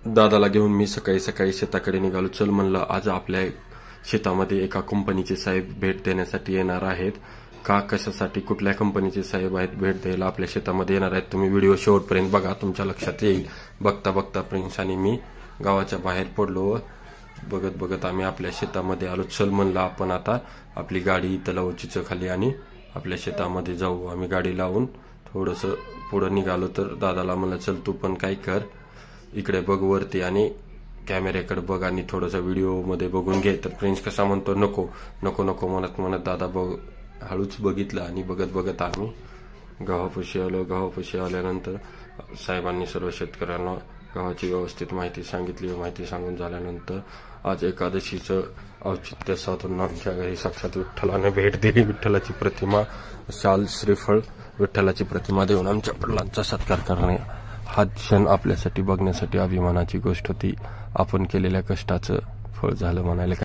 दादाला घेऊन मी सकाळी सकाळी शेताकडे निघालो. चल म्हणलं आज आपल्या शेतामध्ये एका कंपनीचे साहेब भेट देण्यासाठी येणार आहेत. का कशासाठी कुठल्या कंपनीचे साहेब आहेत भेट द्यायला आपल्या शेतामध्ये येणार आहेत, तुम्ही व्हिडिओ शेवटपर्यंत बघा, तुमच्या लक्षात येईल. बघता बघता प्रिन्स आणि मी गावाच्या बाहेर पडलो. बघत बघत आम्ही आपल्या शेतामध्ये आलो. चल म्हणलं आपण आता आपली गाडी इथं लावू चिचखाली आणि आपल्या शेतामध्ये जाऊ. आम्ही गाडी लावून थोडस पुढे निघालो तर दादाला म्हणलं चल तू पण काय कर, इकडे बघ वरती आणि कॅमेऱ्याकडे बघ आणि थोडंसं व्हिडिओ मध्ये बघून घे. तर प्रिन्स कसा म्हणतो नको नको नको म्हणत म्हणत दादा बघ हळूच बघितलं आणि बघत बघत आम्ही गावापाशी आलो. गावापाशी आल्यानंतर साहेबांनी सर्व शेतकऱ्यांना गावाची व्यवस्थित माहिती सांगितली. माहिती सांगून झाल्यानंतर आज एकादशीचं औचित्य साधून आमच्या घरी साक्षात विठ्ठलाने भेट दिली. विठ्ठलाची प्रतिमा, शाल, श्रीफळ, विठ्ठलाची प्रतिमा देऊन आमच्या वडिलांचा सत्कार करणे हा क्षण आपल्यासाठी बघण्यासाठी अभिमानाची गोष्ट होती. आपण केलेल्या कष्टाचं फळ झालं म्हणायला